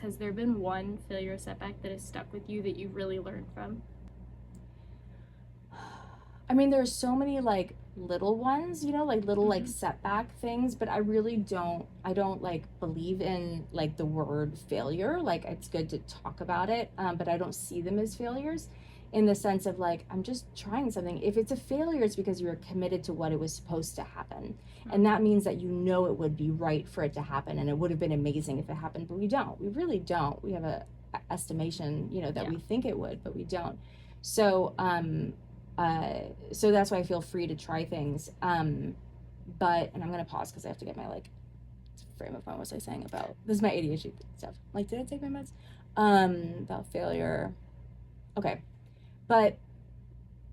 Has there been one failure or setback that has stuck with you that you really learned from? I mean, there's so many like little ones, you know, like little like Mhm. setback things, but I don't like believe in like the word failure. Like it's good to talk about it, but I don't see them as failures in the sense of like, I'm just trying something. If it's a failure, it's because you were committed to what it was supposed to happen. And that means that you know it would be right for it to happen and it would have been amazing if it happened, but we don't. We really don't. We have a estimation, you know, that Yeah. we think it would, but we don't. So, so that's why I feel free to try things. But, and I'm going to pause because I have to get my like frame of mind. What was I saying about this is my ADHD stuff. Like, did I take my meds? About failure. Okay. But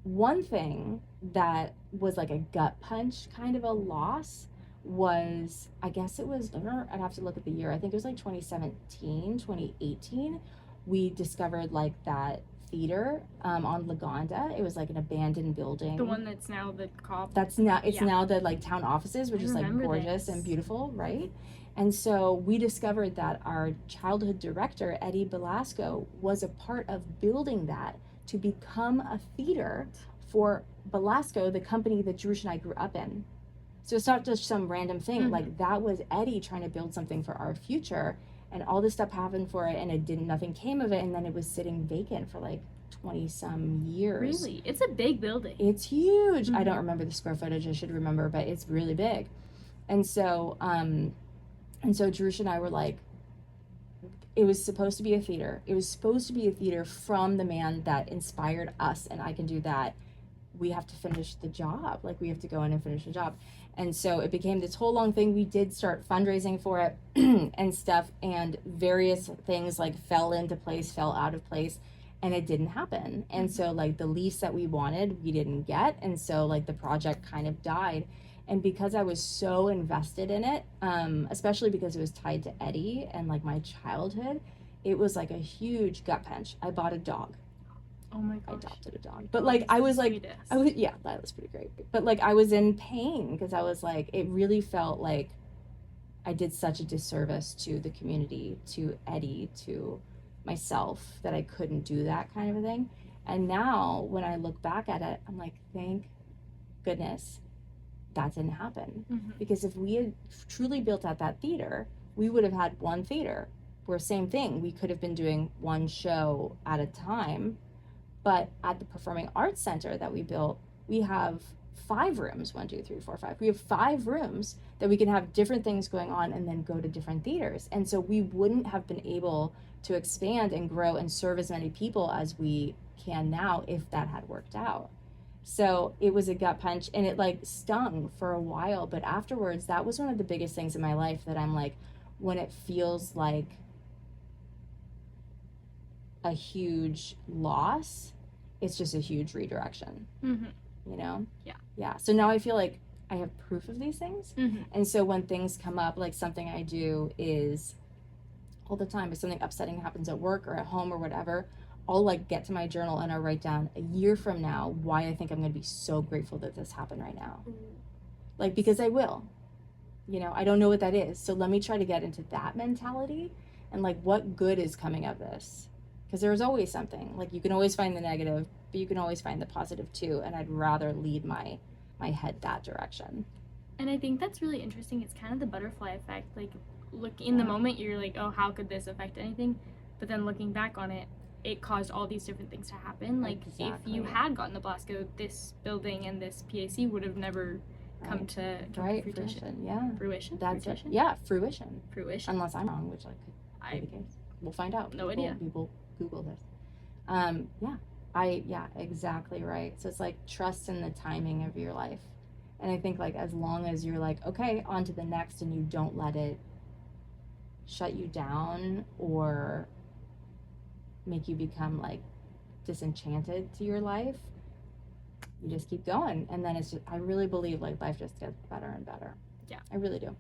one thing that was like a gut punch kind of a loss was, I guess it was, I'd have to look at the year. I think it was like 2017, 2018. We discovered like that theater on Lagonda. It was like an abandoned building. The one that's now the cop. That's now, it's Yeah. now the like town offices, which I is like remember gorgeous this. and beautiful, right? And so we discovered that our childhood director, Eddie Belasco, was a part of building that to become a theater for Belasco, the company that Jerush and I grew up in. So it's not just some random thing. Like that was Eddie trying to build something for our future, and all this stuff happened for it, and it didn't. Nothing came of it, and then it was sitting vacant for like 20 some years. Really? It's a big building. It's huge. I don't remember the square footage. I should remember, but it's really big. And so, Jerush and I were like, it was supposed to be a theater. It was supposed to be a theater from the man that inspired us, and I can do that. We have to finish the job. Like, we have to go in and finish the job. And so it became this whole long thing. We did start fundraising for it and stuff, and various things like fell into place, fell out of place, and it didn't happen. And so, like, the lease that we wanted, we didn't get. And so, like, the project kind of died. And because I was so invested in it, especially because it was tied to Eddie and like my childhood, it was like a huge gut punch. I bought a dog. Oh my I gosh. adopted a dog. But like I was like Sweetest. I was yeah, that was pretty great. But like I was in pain because I was like it really felt like I did such a disservice to the community, to Eddie, to myself that I couldn't do that kind of a thing. And now when I look back at it, I'm like, thank goodness that didn't happen. Because if we had truly built out that theater, we would have had one theater where same thing, we could have been doing one show at a time. But at the Performing Arts Center that we built, we have 5 rooms, 1, 2, 3, 4, 5. We have 5 rooms that we can have different things going on and then go to different theaters. And so we wouldn't have been able to expand and grow and serve as many people as we can now if that had worked out. So it was a gut punch and it like stung for a while. But afterwards, that was one of the biggest things in my life that I'm like, when it feels like a huge loss, it's just a huge redirection. You know? Yeah. So now I feel like I have proof of these things. And so when things come up, like something I do is all the time, if something upsetting happens at work or at home or whatever, I'll like get to my journal and I'll write down a year from now why I think I'm going to be so grateful that this happened right now. Like, because I will. You know, I don't know what that is. So let me try to get into that mentality and like what good is coming of this. Because there's always something. Like you can always find the negative, but you can always find the positive too. And I'd rather lead my head that direction. And I think that's really interesting. It's kind of the butterfly effect. Like, look in the moment, you're like, oh, how could this affect anything? But then looking back on it, it caused all these different things to happen. Like, if you had gotten the Blasco, this building and this PAC would have never come to fruition. Yeah. Fruition? That's fruition? it. Yeah, fruition. Fruition. Unless I'm wrong, which like could be the case. We'll find out. No idea. People Google this. Yeah, exactly right. So it's like trust in the timing of your life. And I think like as long as you're like, okay, on to the next, and you don't let it shut you down or make you become like disenchanted to your life, you just keep going. And then it's just, I really believe like life just gets better and better. Yeah. I really do.